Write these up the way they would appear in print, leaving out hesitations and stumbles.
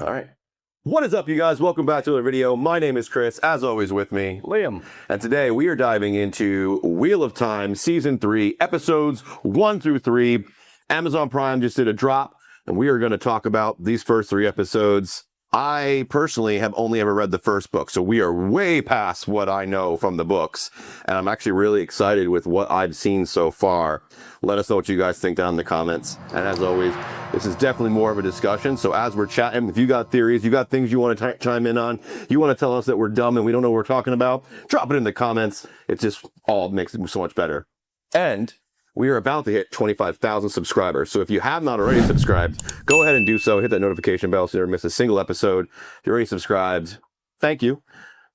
All right. What is up, you guys? Welcome back to another video. My name is Chris, as always with me, Liam. And today we are diving into Wheel of Time Season 3, Episodes 1 through 3. Amazon Prime just did a drop, and we are going to talk about these first 3 episodes. I personally have only ever read the first book, so we are way past what I know from the books, and I'm actually really excited with what I've seen so far. Let us know what you guys think down in the comments, and as always, this is definitely more of a discussion, so as we're chatting, if you got theories, you got things you want to chime in on, you want to tell us that we're dumb and we don't know what we're talking about, drop it in the comments. It just all makes it so much better. And we are about to hit 25,000 subscribers. So if you have not already subscribed, go ahead and do so. Hit that notification bell so you never miss a single episode. If you're already subscribed, thank you.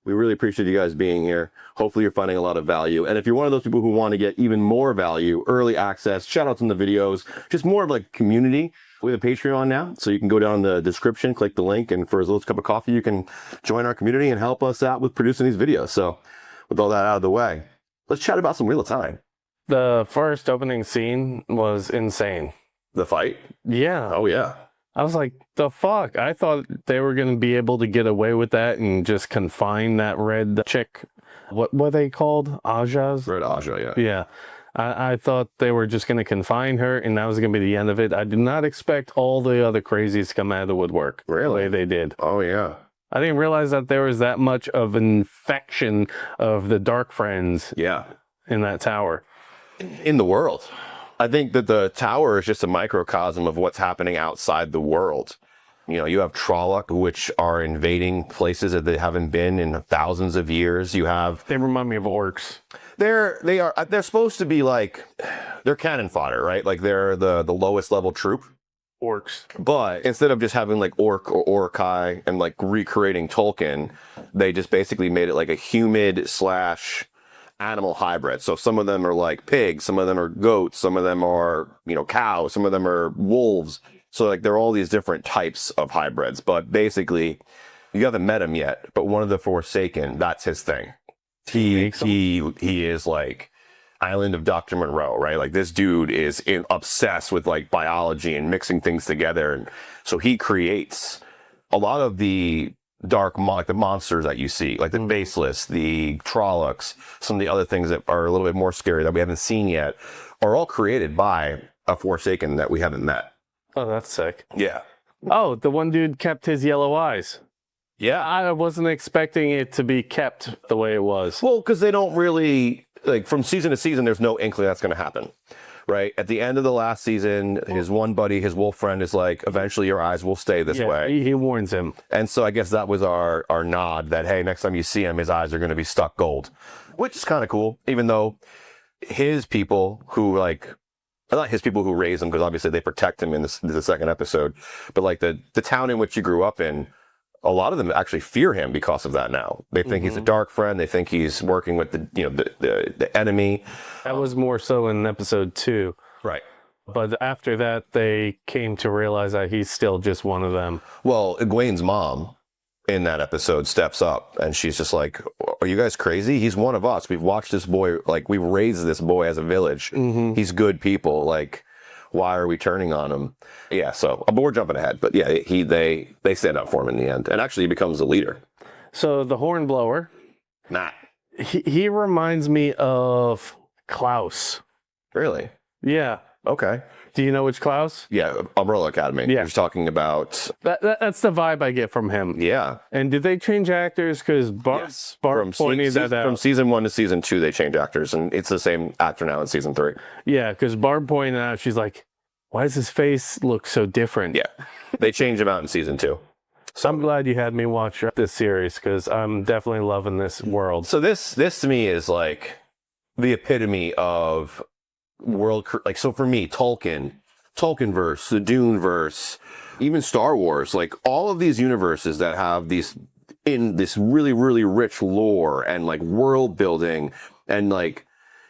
We really appreciate you guys being here. Hopefully you're finding a lot of value. And if you're one of those people who want to get even more value, early access, shout outs in the videos, just more of like community, we have a Patreon now. So you can go down in the description, click the link, and for as little as a cup of coffee, you can join our community and help us out with producing these videos. So with all that out of the way, let's chat about some Wheel of Time. The first opening scene was insane. The fight? Yeah. Oh, yeah. I was like, the fuck? I thought they were going to be able to get away with that and just confine that red chick. What were they called? Ajas? Red Aja, yeah. Yeah. I thought they were just going to confine her and that was going to be the end of it. I did not expect all the other crazies to come out of the woodwork. Really? The way they did. Oh, yeah. I didn't realize that there was that much of an infection of the Dark Friends in that tower. In the world. I think that the tower is just a microcosm of what's happening outside the world. You know, you have Trolloc, which are invading places that they haven't been in thousands of years. You have... They remind me of orcs. They're supposed to be like... They're cannon fodder, right? Like they're the lowest level troop. Orcs. But instead of just having like orc or orcai and like recreating Tolkien, they just basically made it like a humid / animal hybrid. So some of them are like pigs, some of them are goats, some of them are, you know, cows, some of them are wolves. So like they're all these different types of hybrids. But basically, you haven't met him yet, but one of the Forsaken, that's his thing. He is like Island of Dr. Monroe, right? Like this dude is obsessed with like biology and mixing things together. And so he creates a lot of the like the monsters that you see, like the Faceless, the Trollocs, some of the other things that are a little bit more scary that we haven't seen yet, are all created by a Forsaken that we haven't met. Oh, that's sick. Yeah. Oh, the one dude kept his yellow eyes. Yeah. I wasn't expecting it to be kept the way it was. Well, because they don't really, like from season to season, there's no inkling that's going to happen. Right? At the end of the last season, his one buddy, his wolf friend is like, eventually your eyes will stay this way. He warns him. And so I guess that was our nod that, hey, next time you see him, his eyes are going to be stuck gold, which is kind of cool, even though his people who like, not his people who raise him, because obviously they protect him in the second episode, but like the town in which he grew up in, a lot of them actually fear him because of that now. They think he's a dark friend. They think he's working with the enemy. That was more so in episode 2. Right. But after that, they came to realize that he's still just one of them. Well, Egwene's mom in that episode steps up and she's just like, are you guys crazy? He's one of us. We've watched this boy, like we've raised this boy as a village. He's good people. Like, why are we turning on him? Yeah, so but we're jumping ahead. But yeah, they stand up for him in the end. And actually he becomes the leader. So the Hornblower. Nah. He reminds me of Klaus. Really? Yeah. Okay. Do you know which Klaus? Yeah, Umbrella Academy. Yeah. You're just talking about... That's the vibe I get from him. Yeah. And did they change actors? Because Barb pointed that out. From season 1 to season 2, they change actors, and it's the same actor now in season 3. Yeah, because Barb pointed out, she's like, why does his face look so different? Yeah. They changed him out in season 2. So I'm glad you had me watch this series, because I'm definitely loving this world. So this to me is like the epitome of world, like, so for me, Tolkienverse, the Duneverse, even Star Wars, like all of these universes that have these in this really, really rich lore and like world building, and like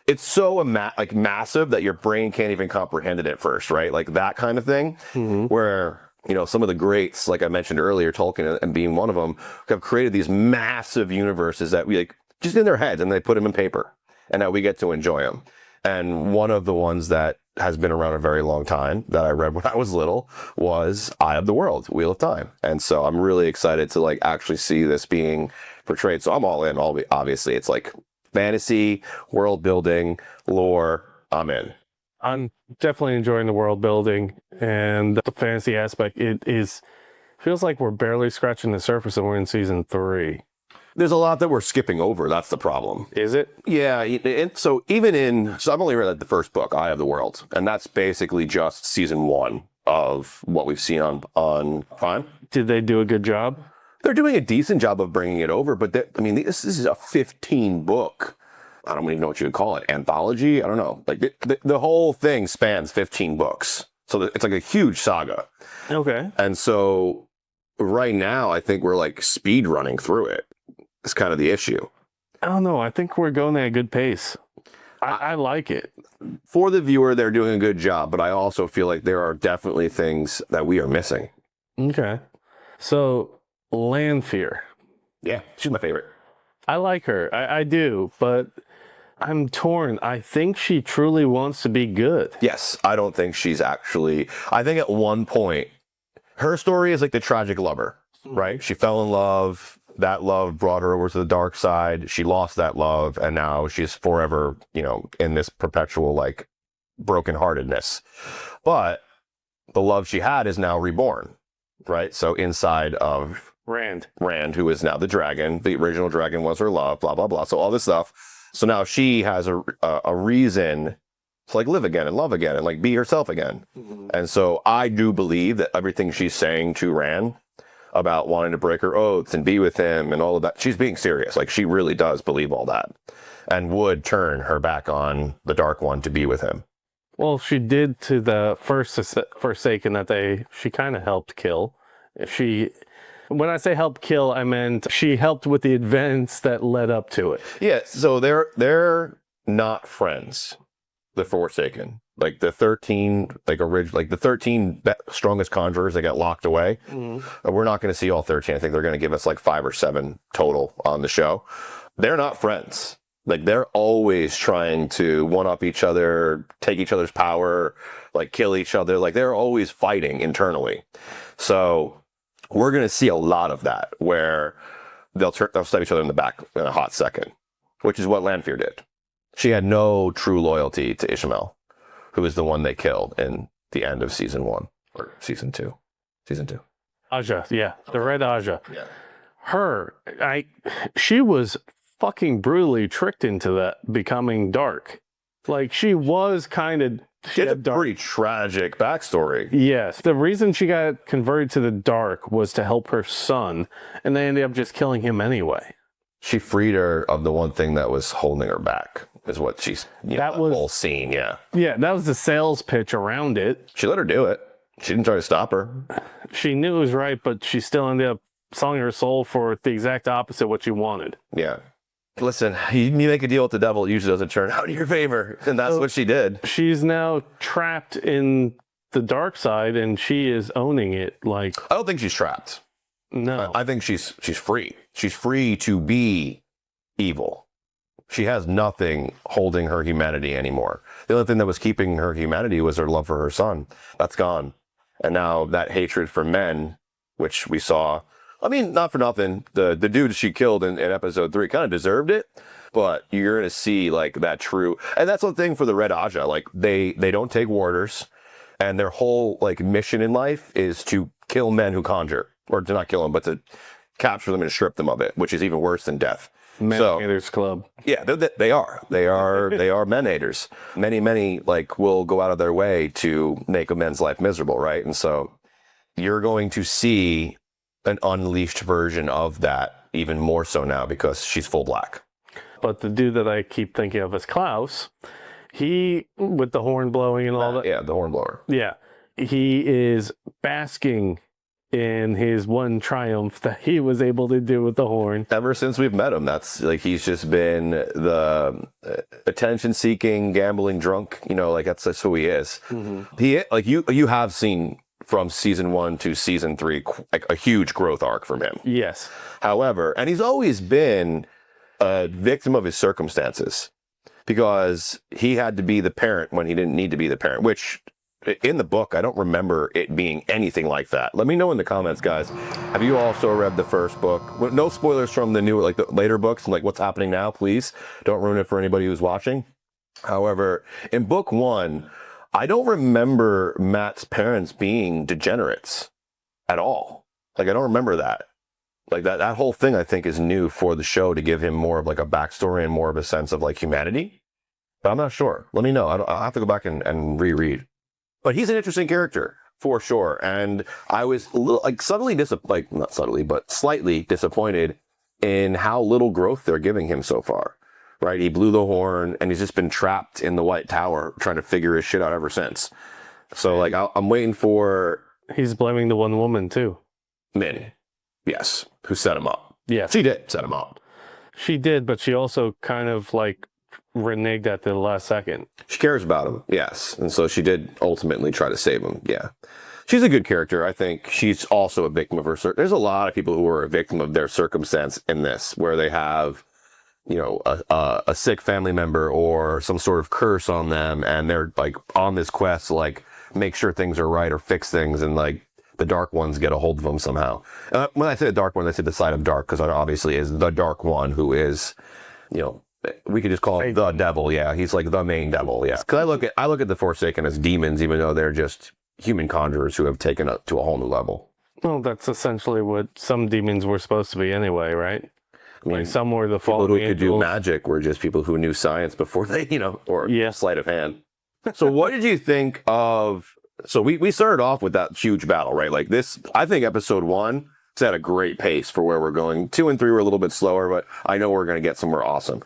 it's so like massive that your brain can't even comprehend it at first, right? Like that kind of thing, where, you know, some of the greats, like I mentioned earlier, Tolkien and being one of them, have created these massive universes that we like just in their heads, and they put them in paper, and now we get to enjoy them. And one of the ones that has been around a very long time that I read when I was little was Eye of the World, Wheel of Time. And so I'm really excited to like actually see this being portrayed. So I'm all in. Obviously, it's like fantasy, world building, lore. I'm in. I'm definitely enjoying the world building and the fantasy aspect. Feels like we're barely scratching the surface and we're in season 3. There's a lot that we're skipping over. That's the problem. Is it? Yeah. So I've only read the first book, Eye of the World, and that's basically just season 1 of what we've seen on Prime. Did they do a good job? They're doing a decent job of bringing it over, but this is a 15 book. I don't even know what you would call it. Anthology? I don't know. Like the whole thing spans 15 books. So it's like a huge saga. Okay. And so right now, I think we're like speed running through it. It's kind of the issue. I don't know. I think we're going at a good pace. I like it. For the viewer, they're doing a good job, but I also feel like there are definitely things that we are missing. Okay. So, Lanfear. Yeah, she's my favorite. I like her. I do, but I'm torn. I think she truly wants to be good. Yes, I don't think she's actually... I think at one point, her story is like the tragic lover, right? She fell in love. That love brought her over to the dark side. She lost that love, and now she's forever, in this perpetual, like, brokenheartedness. But the love she had is now reborn, right? So inside of Rand, who is now the dragon. The original dragon was her love, blah, blah, blah. So all this stuff. So now she has a reason to, like, live again and love again and, like, be herself again. Mm-hmm. And so I do believe that everything she's saying to Rand about wanting to break her oaths and be with him and all of that, she's being serious. Like, she really does believe all that and would turn her back on the Dark One to be with him. Well, she did to the Forsaken that she kind of helped kill. When I say helped kill, I meant she helped with the events that led up to it. Yeah, so they're not friends, the Forsaken. Like the 13, the 13 strongest conjurers that got locked away. Mm-hmm. We're not going to see all 13. I think they're going to give us like 5 or 7 total on the show. They're not friends. Like, they're always trying to one-up each other, take each other's power, like kill each other. Like, they're always fighting internally. So we're going to see a lot of that where they'll stab each other in the back in a hot second, which is what Lanfear did. She had no true loyalty to Ishmael, who is the one they killed in the end of season 1 or season 2. Season 2. Aja, yeah. The Red Aja. Yeah. She was fucking brutally tricked into that becoming dark. Like, she was kind of... She had a pretty tragic backstory. Yes. The reason she got converted to the dark was to help her son, and they ended up just killing him anyway. She freed her of the one thing that was holding her back, is what she's... that was the whole scene, yeah. Yeah, that was the sales pitch around it. She let her do it. She didn't try to stop her. She knew it was right, but she still ended up selling her soul for the exact opposite of what she wanted. Yeah. Listen, you make a deal with the devil, it usually doesn't turn out in your favor. And that's what she did. She's now trapped in the dark side, and she is owning it. Like, I don't think she's trapped. No. I think she's free. She's free to be evil. She has nothing holding her humanity anymore. The only thing that was keeping her humanity was her love for her son. That's gone. And now that hatred for men, which we saw... I mean, not for nothing, the dude she killed in episode 3 kind of deserved it, but you're going to see, like, that true... And that's the thing for the Red Aja. Like, they don't take warders, and their whole, like, mission in life is to kill men who conjure. Or to not kill them, but to capture them and strip them of it, which is even worse than death. Men-haters club. Yeah, they are. They are men-haters. Many, like, will go out of their way to make a man's life miserable, right? And so you're going to see an unleashed version of that even more so now because she's full black. But the dude that I keep thinking of is Klaus. He, with the horn blowing and all that. Yeah, the horn blower. Yeah. He is basking in his one triumph that he was able to do with the horn. Ever since we've met him, that's like, he's just been the attention-seeking, gambling drunk, like that's who he is. Mm-hmm. He, like, you have seen from season 1 to season 3, like a huge growth arc from him. Yes. However, and he's always been a victim of his circumstances because he had to be the parent when he didn't need to be the parent, which in the book, I don't remember it being anything like that. Let me know in the comments, guys. Have you also read the first book? Well, no spoilers from the new, like the later books and like what's happening now, please. Don't ruin it for anybody who's watching. However, in book 1, I don't remember Matt's parents being degenerates at all. Like, I don't remember that. Like that whole thing, I think, is new for the show to give him more of like a backstory and more of a sense of like humanity. But I'm not sure. Let me know. I'll have to go back and reread. But he's an interesting character for sure. And I was a little like not subtly, but slightly disappointed in how little growth they're giving him so far. Right? He blew the horn and he's just been trapped in the White Tower trying to figure his shit out ever since. So like I'm waiting for. He's blaming the one woman too. Min. Yes. Who set him up. Yeah. She did set him up. She did, but she also kind of like reneged at the last second. She cares about him, yes. And so she did ultimately try to save him, yeah. She's a good character. I think she's also a victim of her there's a lot of people who are a victim of their circumstance in this, where they have, you know, a sick family member or some sort of curse on them, and they're like on this quest to like make sure things are right or fix things, and like the dark ones get a hold of them somehow. When I say the dark one, I say the side of dark, because it obviously is the dark one who is, you know, we could just call it the devil. Yeah, he's like the main devil. Yeah, because I look at the Forsaken as demons, even though they're just human conjurers who have taken it to a whole new level. Well, that's essentially what some demons were supposed to be anyway, right? I mean, like some were the people who could do magic were just people who knew science before they, you know, or sleight of hand. So what did you think of? So we started off with that huge battle, right? Like this, I think episode 1 set a great pace for where we're going. 2 and 3 were a little bit slower, but I know we're going to get somewhere awesome.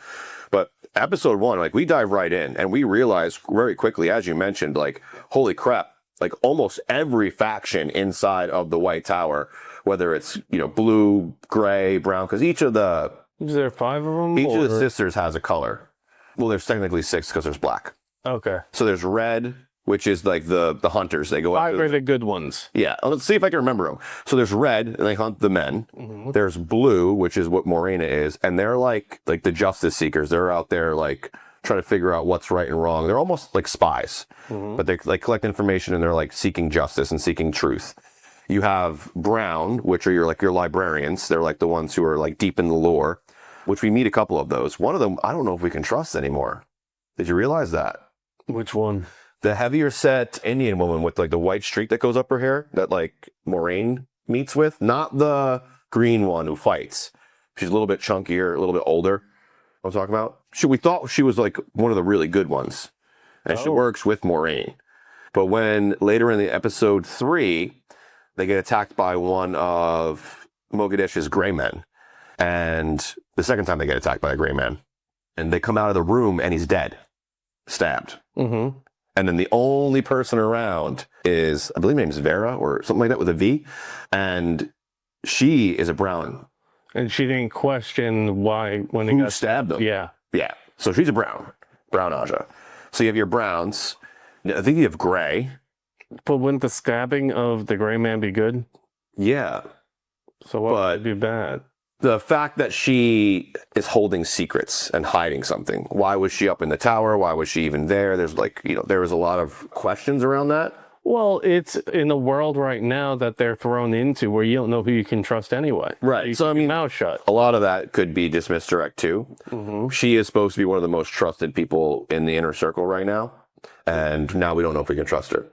But episode 1, like we dive right in and we realize very quickly, as you mentioned, like, holy crap, like almost every faction inside of the White Tower, whether it's, you know, blue, gray, brown, because each of the... Is there 5 of them? Each of the sisters has a color. Well, there's technically 6 because there's black. Okay. So there's red, which is like the hunters. They go 5 are the good ones. Yeah. Let's see if I can remember them. So there's red, and they hunt the men. Mm-hmm. There's blue, which is what Morena is, and they're like the justice seekers. They're out there like trying to figure out what's right and wrong. They're almost like spies, but they like collect information and they're like seeking justice and seeking truth. You have brown, which are your librarians. They're like the ones who are like deep in the lore, which we meet a couple of those. One of them, I don't know if we can trust anymore. Did you realize that? Which one? The heavier set Indian woman with like the white streak that goes up her hair that like Moraine meets with, not the green one who fights. She's a little bit chunkier, a little bit older. I'm talking about. We thought she was like one of the really good ones, and she works with Moraine. But when later in the episode 3, they get attacked by one of Moghedish's gray men, and the second time they get attacked by a gray man, and they come out of the room and he's dead, stabbed. Mm-hmm. And then the only person around is, I believe her name is Vera or something like that with a V. And she is a brown. And she didn't question why when who stabbed them. Yeah. Yeah. So she's a brown Aja. So you have your browns. I think you have gray. But wouldn't the stabbing of the gray man be good? Yeah. So what would be bad? The fact that she is holding secrets and hiding something. Why was she up in the tower? Why was she even there? There's like, you know, there was a lot of questions around that. Well, it's in a world right now that they're thrown into where you don't know who you can trust anyway. Right. So I mean, mouth shut. A lot of that could be dismissed direct too. Mm-hmm. She is supposed to be one of the most trusted people in the inner circle right now. And now we don't know if we can trust her.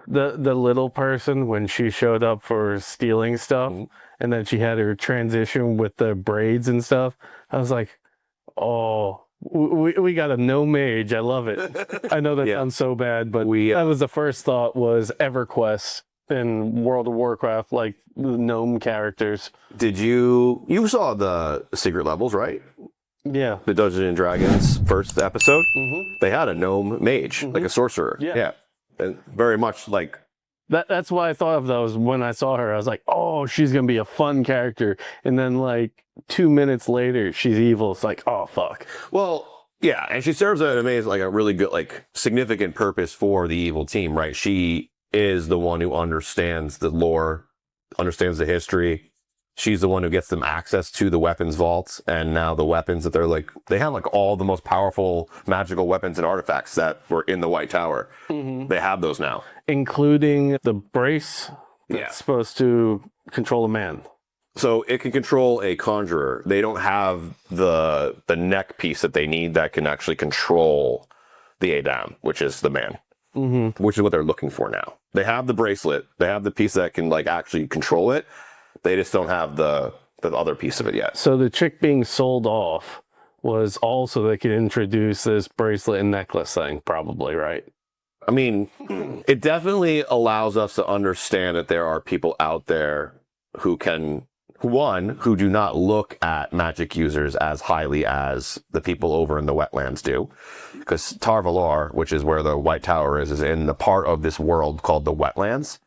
The little person, when she showed up for stealing stuff, and then she had her transition with the braids and stuff, I was like, oh, we got a no mage. I love it. I know that sounds so bad, but that was the first thought was EverQuest in World of Warcraft, like the gnome characters. Did you saw the secret levels, right? Yeah. The Dungeons and Dragons first episode. Mm-hmm. They had a gnome mage, like a sorcerer. Yeah. And very much like that's why I thought of those when I saw her. I was like, oh, she's gonna be a fun character. And then like 2 minutes later, she's evil. It's like, oh fuck. Well, yeah, and she serves an amazing, like a really good, like significant purpose for the evil team, right? She is the one who understands the lore, understands the history, She's the one who gets them access to the weapons vaults, and now the weapons that they have like all the most powerful magical weapons and artifacts that were in the White Tower. They have those now, including the brace that's supposed to control a man. So it can control a conjurer. They don't have the neck piece that they need that can actually control the Adam, which is the man, which is what they're looking for now. They have the bracelet. They have the piece that can like actually control it. They just don't have the other piece of it yet. So the chick being sold off was also they could introduce this bracelet and necklace thing, probably, right? I mean, it definitely allows us to understand that there are people out there who do not look at magic users as highly as the people over in the wetlands do. Because Tar Valor, which is where the White Tower is in the part of this world called the wetlands.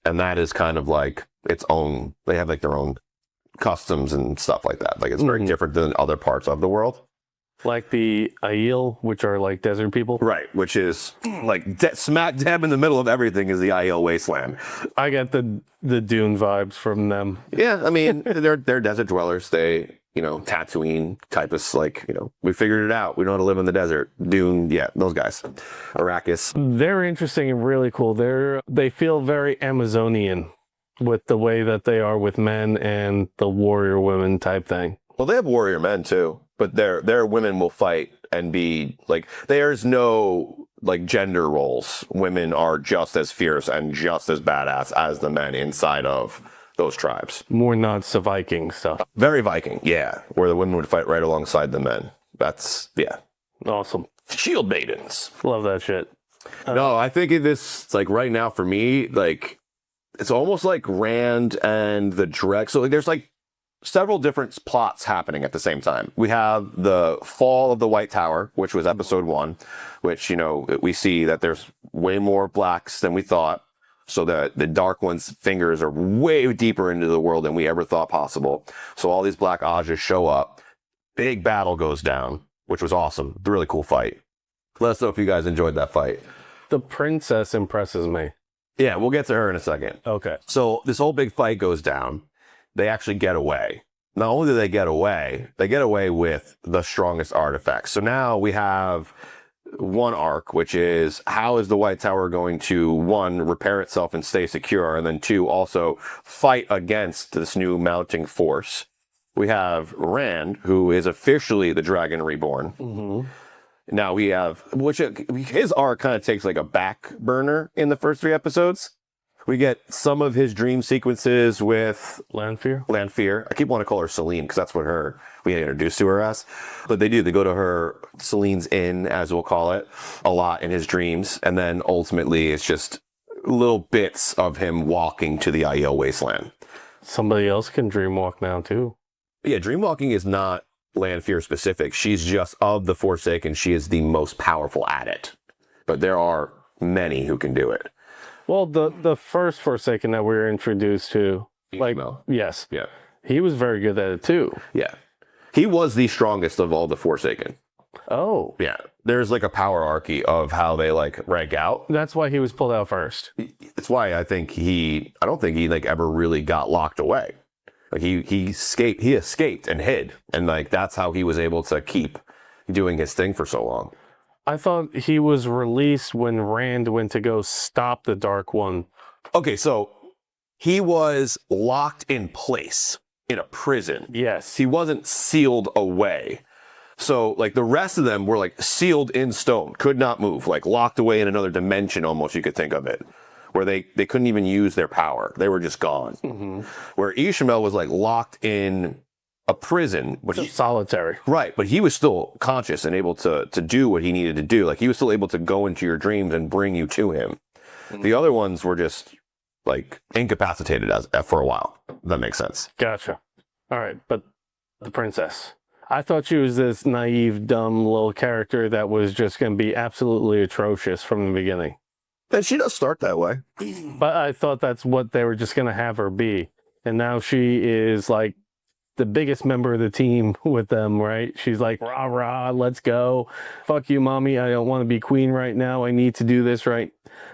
And that is kind of like its own, they have like their own customs and stuff like that. Like it's very different than other parts of the world. Like the Aiel, which are like desert people? Right, which is like smack dab in the middle of everything is the Aiel wasteland. I get the Dune vibes from them. Yeah, I mean, they're desert dwellers. They, Tatooine type of like, we figured it out. We know how to live in the desert. Dune, yeah, those guys. Arrakis. They're interesting and really cool. They feel very Amazonian with the way that they are with men and the warrior women type thing. Well, they have warrior men too, but their women will fight and be like, there's no like gender roles. Women are just as fierce and just as badass as the men inside of those tribes. More not so Viking stuff. Very Viking, yeah, where the women would fight right alongside the men. That's, yeah. Awesome. Shield maidens. Love that shit. No, I think it's like right now for me, like it's almost like Rand and the Drek. So like, there's like several different plots happening at the same time. We have the fall of the White Tower, which was episode 1, which, we see that there's way more blacks than we thought. So that the Dark One's fingers are way deeper into the world than we ever thought possible. So all these Black Ajas show up. Big battle goes down, which was awesome. Really cool fight. Let us know if you guys enjoyed that fight. The princess impresses me. Yeah, we'll get to her in a second. Okay. So this whole big fight goes down. They actually get away. Not only do they get away with the strongest artifacts. So now we have one arc, which is how is the White Tower going to, 1, repair itself and stay secure, and then 2, also fight against this new mounting force. We have Rand, who is officially the Dragon Reborn. Now we have, which his arc kind of takes like a back burner in the first 3 episodes. We get some of his dream sequences with Lanfear. I keep wanting to call her Celine because that's what we get introduced to her as. But they go to her, Celine's Inn, as we'll call it, a lot in his dreams. And then ultimately it's just little bits of him walking to the Aiel wasteland. Somebody else can dreamwalk now too. Yeah, dreamwalking is not Lanfear specific. She's just of the Forsaken. She is the most powerful at it. But there are many who can do it. Well, the first Forsaken that we were introduced to, yes. Yeah. He was very good at it too. Yeah. He was the strongest of all the Forsaken. Oh. Yeah. There's like a power hierarchy of how they like rank out. That's why he was pulled out first. It's why I don't think he like ever really got locked away. Like he escaped and hid. And like that's how he was able to keep doing his thing for so long. I thought he was released when Rand went to go stop the Dark One. Okay, so he was locked in place in a prison. Yes. He wasn't sealed away. So like the rest of them were like sealed in stone, could not move, like locked away in another dimension almost, you could think of it, where they couldn't even use their power. They were just gone. Where Ishmael was like locked in a prison, but solitary. Right, but he was still conscious and able to do what he needed to do. Like he was still able to go into your dreams and bring you to him. The other ones were just like incapacitated for a while. If that makes sense. Gotcha. All right, but the princess. I thought she was this naive, dumb little character that was just going to be absolutely atrocious from the beginning. And she does start that way. But I thought that's what they were just going to have her be. And now she is like the biggest member of the team with them, right? She's like, rah, rah, let's go. Fuck you, mommy. I don't want to be queen right now. I need to do this right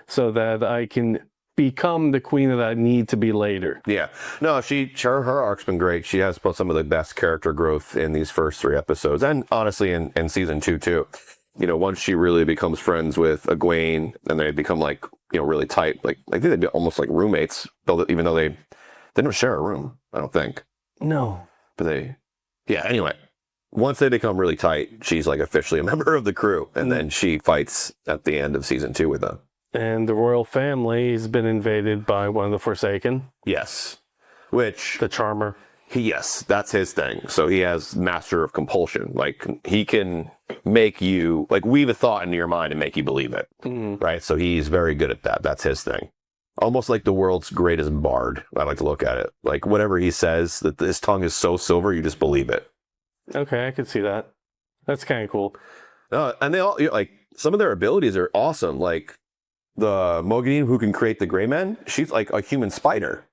so that I can become the queen that I need to be later. Yeah. No, her arc's been great. She has some of the best character growth in these first 3 episodes, and honestly in season 2 too. Once she really becomes friends with Egwene, and they become like, really tight. Like I think they'd be almost like roommates, even though they don't share a room, I don't think. No. But anyway. Once they become really tight, she's like officially a member of the crew, and then she fights at the end of season 2 with them. And the royal family has been invaded by one of the Forsaken. Yes. Which... The Charmer. Yes, that's his thing. So he has master of compulsion. Like, he can make you, like, weave a thought into your mind and make you believe it. Right? So he's very good at that. That's his thing. Almost like the world's greatest bard. I like to look at it. Like, whatever he says, that his tongue is so silver, you just believe it. Okay, I could see that. That's kind of cool. And they all, like, some of their abilities are awesome. Like, the Moghedien who can create the gray men, she's like a human spider.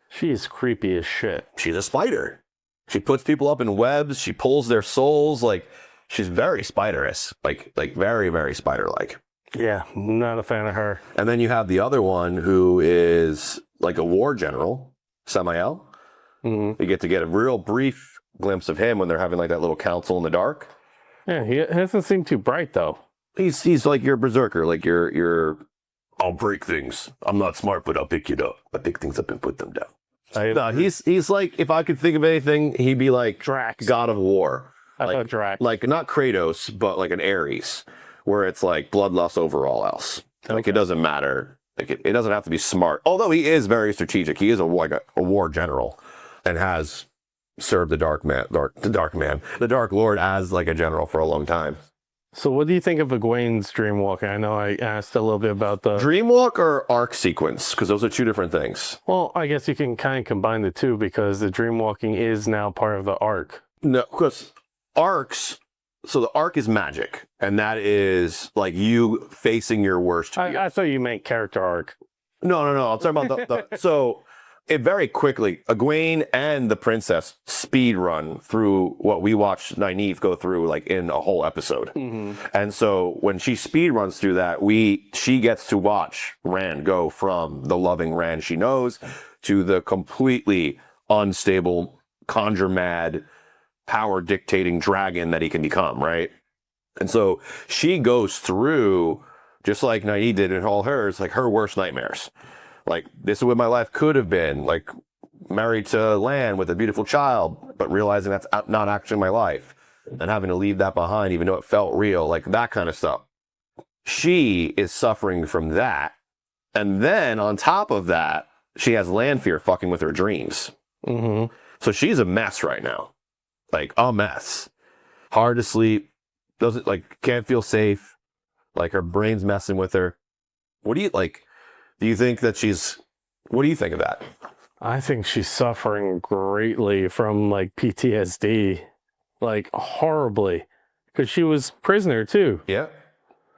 She is creepy as shit. She's a spider. She puts people up in webs. She pulls their souls. Like, she's very spiderous. Like very, very spider-like. Yeah, not a fan of her. And then you have the other one who is like a war general, Samael. You get to get a real brief glimpse of him when they're having like that little council in the dark. Yeah, he doesn't seem too bright though. He's like your berserker, like your I'll break things. I'm not smart, but I'll pick it up. I pick things up and put them down. No, he's like, if I could think of anything, he'd be like Drax, God of War. I thought Drax. Like not Kratos, but like an Ares, where it's like bloodlust over all else. Okay. Like it doesn't matter. Like it doesn't have to be smart. Although he is very strategic. He is a war general, and has served the Dark Lord as like a general for a long time. So what do you think of Egwene's dreamwalking? I know I asked a little bit about the... Dreamwalk or arc sequence? Because those are two different things. Well, I guess you can kind of combine the two because the dreamwalking is now part of the arc. No, because arcs... So the arc is magic. And that is like you facing your worst... I thought you meant character arc. No. I'm talking about the so... It very quickly, Egwene and the princess speed run through what we watched Nynaeve go through like in a whole episode. And so when she speed runs through that, she gets to watch Rand go from the loving Rand she knows to the completely unstable, conjure mad, power dictating dragon that he can become, right? And so she goes through, just like Nynaeve did in all hers, like her worst nightmares. Like, this is what my life could have been. Like, married to Lan with a beautiful child, but realizing that's not actually my life. And having to leave that behind, even though it felt real. Like, that kind of stuff. She is suffering from that. And then, on top of that, she has Lanfear fucking with her dreams. So she's a mess right now. Like, a mess. Hard to sleep. Doesn't, like, can't feel safe. Like, her brain's messing with her. What do you, like... Do you think that what do you think of that? I think she's suffering greatly from like PTSD, like horribly, because she was prisoner too. Yeah.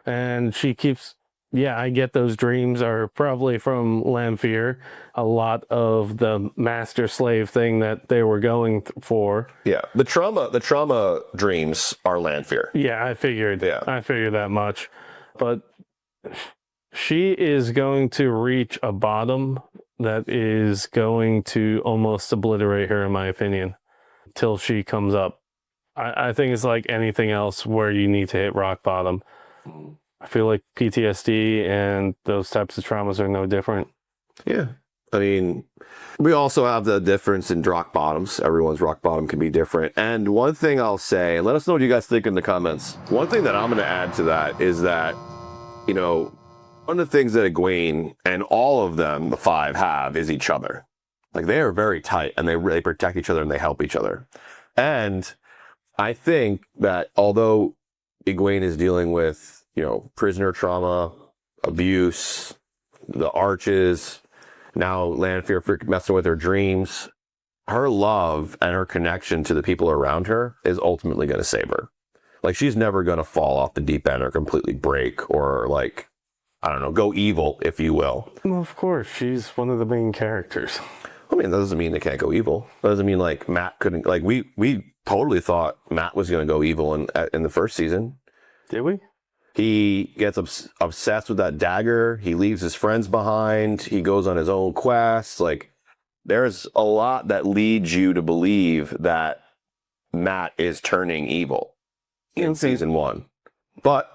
And she keeps, I get those dreams are probably from Lanfear, a lot of the master slave thing that they were going for. Yeah. The trauma dreams are Lanfear. Yeah, I figured that much. But she is going to reach a bottom that is going to almost obliterate her, in my opinion, till she comes up. I think it's like anything else where you need to hit rock bottom. I feel like PTSD and those types of traumas are no different. Yeah. I mean, we also have the difference in rock bottoms. Everyone's rock bottom can be different. And one thing I'll say, and let us know what you guys think in the comments. One thing that I'm going to add to that is that, one of the things that Egwene and all of them, the 5, have is each other. Like, they are very tight, and they really protect each other, and they help each other. And I think that although Egwene is dealing with, prisoner trauma, abuse, the arches, now Lanfear messing with her dreams, her love and her connection to the people around her is ultimately going to save her. Like, she's never going to fall off the deep end or completely break or, like, I don't know, go evil, if you will. Well, of course, she's one of the main characters. I mean, that doesn't mean they can't go evil. That doesn't mean, like, Matt couldn't... Like, we totally thought Matt was going to go evil in the first season. Did we? He gets obsessed with that dagger. He leaves his friends behind. He goes on his own quest. Like, there's a lot that leads you to believe that Matt is turning evil in season 1. But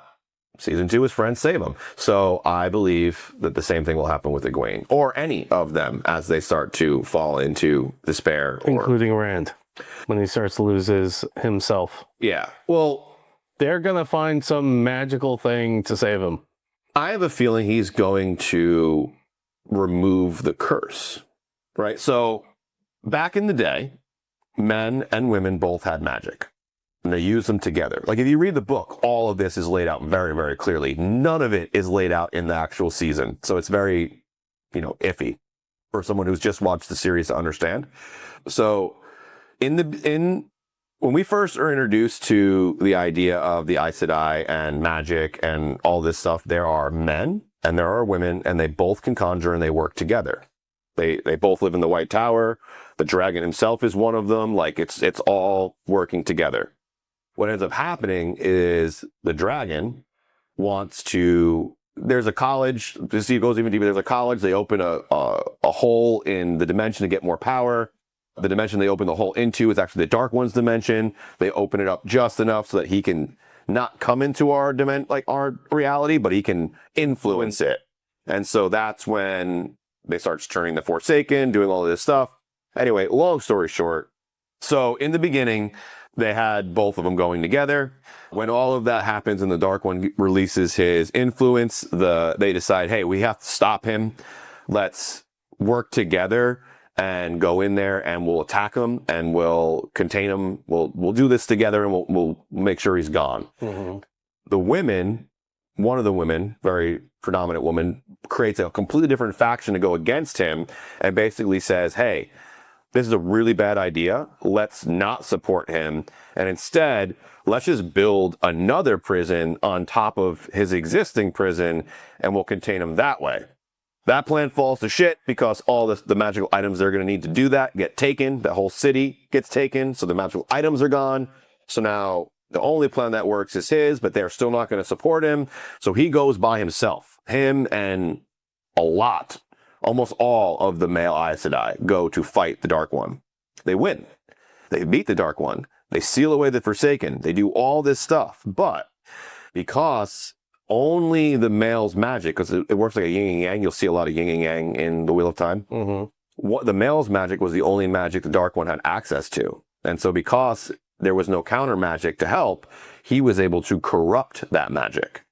season 2, his friends save him. So I believe that the same thing will happen with Egwene, or any of them as they start to fall into despair. Including Rand, when he starts to lose himself. Yeah. Well, they're going to find some magical thing to save him. I have a feeling he's going to remove the curse, right? So back in the day, men and women both had magic. And they use them together. Like, if you read the book, all of this is laid out very, very clearly. None of it is laid out in the actual season. So it's very, iffy for someone who's just watched the series to understand. So when we first are introduced to the idea of the Aes Sedai and magic and all this stuff, there are men and there are women, and they both can conjure and they work together. They both live in the White Tower. The dragon himself is one of them. Like, it's all working together. What ends up happening is the dragon wants to. There's a college. To see, it goes even deeper. There's a college. They open a hole in the dimension to get more power. The dimension they open the hole into is actually the Dark One's dimension. They open it up just enough so that he can not come into our our reality, but he can influence it. And so that's when they start turning the Forsaken, doing all of this stuff. Anyway, long story short. So in the beginning, they had both of them going together. When all of that happens and the Dark One releases his influence, they decide, hey, we have to stop him. Let's work together and go in there and we'll attack him and we'll contain him. We'll do this together and we'll make sure he's gone. Mm-hmm. The women, one of the women, very predominant woman, creates a completely different faction to go against him and basically says, hey, this is a really bad idea. Let's not support him. And instead, let's just build another prison on top of his existing prison and we'll contain him that way. That plan falls to shit because all the magical items they're going to need to do that get taken. The whole city gets taken. So the magical items are gone. So now the only plan that works is his, but they're still not going to support him. So he goes by himself. Him and almost all of the male Aes Sedai go to fight the Dark One. They win. They beat the Dark One. They seal away the Forsaken. They do all this stuff. But because only the male's magic, because it works like a yin and yang, you'll see a lot of yin and yang in the Wheel of Time. Mm-hmm. The male's magic was the only magic the Dark One had access to. And so because there was no counter magic to help, he was able to corrupt that magic,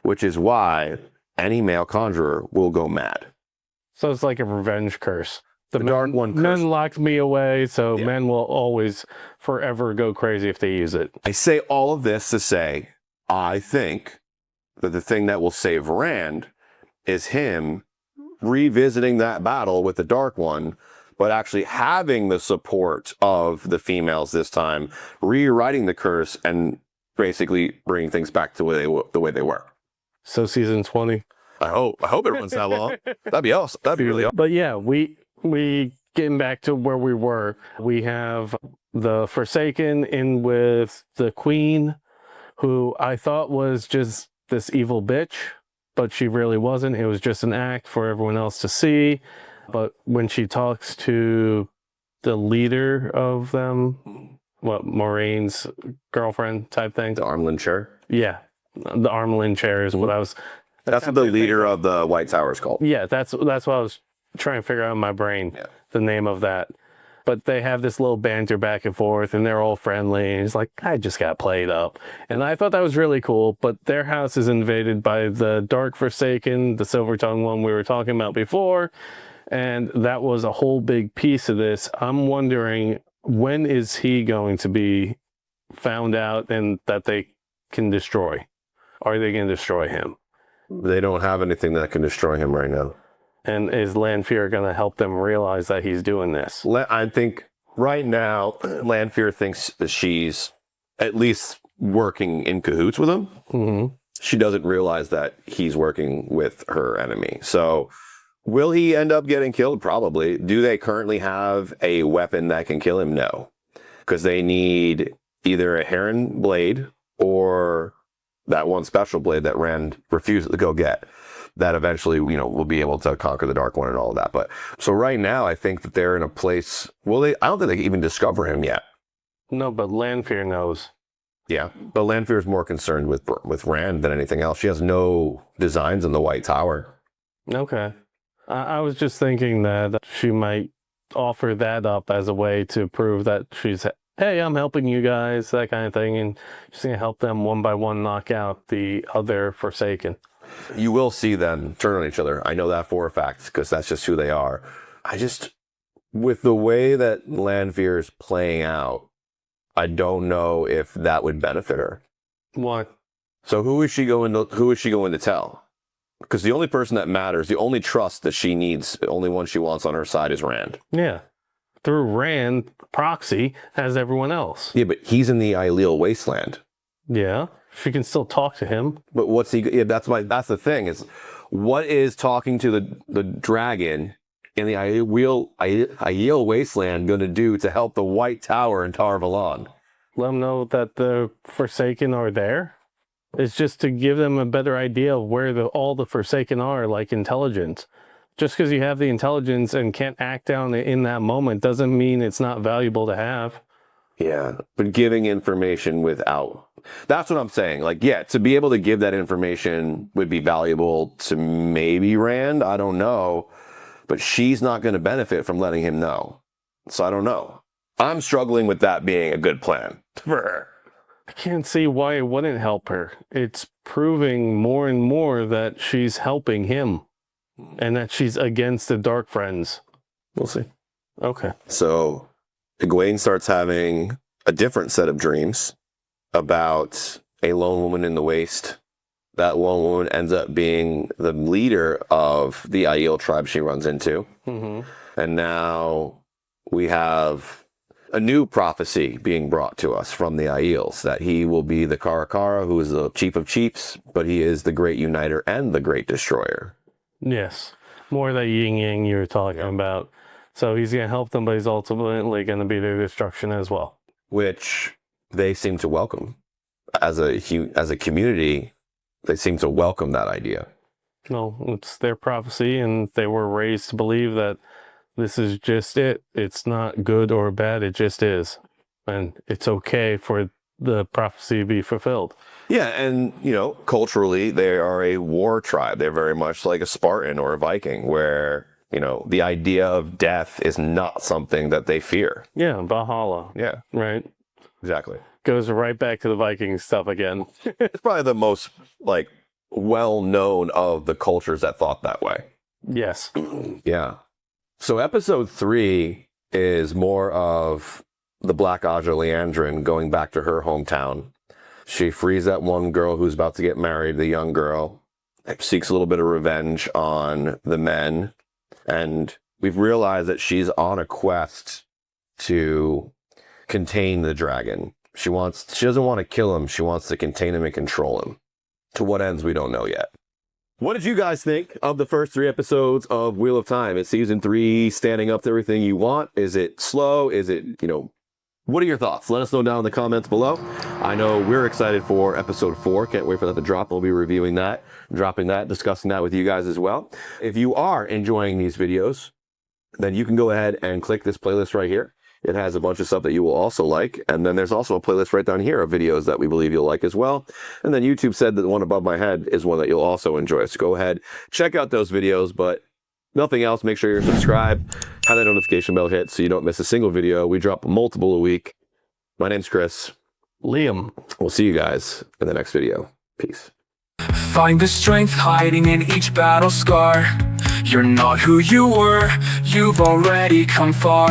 which is why any male conjurer will go mad. So it's like a revenge curse. The Dark One curse. Men locked me away, so yeah. Men will always forever go crazy if they use it. I say all of this to say, I think that the thing that will save Rand is him revisiting that battle with the Dark One, but actually having the support of the females this time, rewriting the curse and basically bringing things back to the way they were. So season 20. I hope it runs that long. That'd be awesome. That'd be really awesome. But yeah, we getting back to where we were. We have the Forsaken in with the Queen, who I thought was just this evil bitch, but she really wasn't. It was just an act for everyone else to see. But when she talks to the leader of them, Moraine's girlfriend type thing. The Armland chair? Yeah. The Armland chair is what I was... That's what the leader of the White Tower is called. Yeah, that's what I was trying to figure out in my brain, the name of that. But they have this little banter back and forth, and they're all friendly. And it's like, I just got played up. And I thought that was really cool. But their house is invaded by the Dark Forsaken, the Silver-Tongued one we were talking about before. And that was a whole big piece of this. I'm wondering, when is he going to be found out and that they can destroy? Are they going to destroy him? They don't have anything that can destroy him right now. And is Lanfear going to help them realize that he's doing this? I think right now, Lanfear thinks that she's at least working in cahoots with him. Mm-hmm. She doesn't realize that he's working with her enemy. So will he end up getting killed? Probably. Do they currently have a weapon that can kill him? No. Because they need either a heron blade or that one special blade that Rand refused to go get. That eventually, will be able to conquer the Dark One and all of that. But so right now, I think that they're in a place. Well, I don't think they can even discover him yet. No, but Lanfear knows. Yeah, but Lanfear is more concerned with Rand than anything else. She has no designs in the White Tower. Okay. I was just thinking that she might offer that up as a way to prove that she's, hey, I'm helping you guys, that kind of thing, and she's going to help them one by one knock out the other Forsaken. You will see them turn on each other. I know that for a fact, because that's just who they are. With the way that Lanfear is playing out, I don't know if that would benefit her. What? So who is she going to tell? Because the only person that matters, the only trust that she needs, the only one she wants on her side is Rand. Yeah. Through Rand, proxy has everyone else. Yeah, but he's in the Aiel wasteland. Yeah. She can still talk to him. But what's he? Yeah, that's the thing is, what is talking to the dragon in the Aiel wasteland going to do to help the White Tower in Tar Valon? Let them know that the Forsaken are there. It's just to give them a better idea of where all the Forsaken are, like intelligence. Just because you have the intelligence and can't act down in that moment doesn't mean it's not valuable to have. Yeah, but giving information without... That's what I'm saying. Like, yeah, to be able to give that information would be valuable to maybe Rand. I don't know. But she's not going to benefit from letting him know. So I don't know. I'm struggling with that being a good plan for her. I can't see why it wouldn't help her. It's proving more and more that she's helping him. And that she's against the Dark Friends. We'll see. Okay. So Egwene starts having a different set of dreams about a lone woman in the waste. That lone woman ends up being the leader of the Aiel tribe she runs into. Mm-hmm. And now we have a new prophecy being brought to us from the Aiels, that he will be the Karakara, who is the chief of chiefs, but he is the great uniter and the great destroyer. Yes. More of that yin-yang you were talking about. So he's going to help them, but he's ultimately going to be their destruction as well. Which they seem to welcome. As a community, they seem to welcome that idea. No, it's their prophecy, and they were raised to believe that this is just it. It's not good or bad, it just is. And it's okay for the prophecy to be fulfilled. Yeah, and, culturally, they are a war tribe. They're very much like a Spartan or a Viking, where, the idea of death is not something that they fear. Yeah, Valhalla. Yeah. Right? Exactly. Goes right back to the Viking stuff again. It's probably the most, well-known of the cultures that thought that way. Yes. Yeah. So episode 3 is more of the Black Aja Leandrin going back to her hometown. She frees that one girl who's about to get married, the young girl, seeks a little bit of revenge on the men. And we've realized that she's on a quest to contain the dragon. She doesn't want to kill him. She wants to contain him and control him. To what ends, we don't know yet. What did you guys think of the first 3 episodes of Wheel of Time? Is season 3 standing up to everything you want? Is it slow? Is it, what are your thoughts? Let us know down in the comments below. I know we're excited for episode 4. Can't wait for that to drop. We'll be reviewing that, dropping that, discussing that with you guys as well. If you are enjoying these videos, then you can go ahead and click this playlist right here. It has a bunch of stuff that you will also like. And then there's also a playlist right down here of videos that we believe you'll like as well. And then YouTube said that the one above my head is one that you'll also enjoy. So go ahead, check out those videos. But nothing else, make sure you're subscribed. Have that notification bell hit so you don't miss a single video. We drop multiple a week. My name's Chris. Liam. We'll see you guys in the next video. Peace. Find the strength hiding in each battle scar. You're not who you were. You've already come far.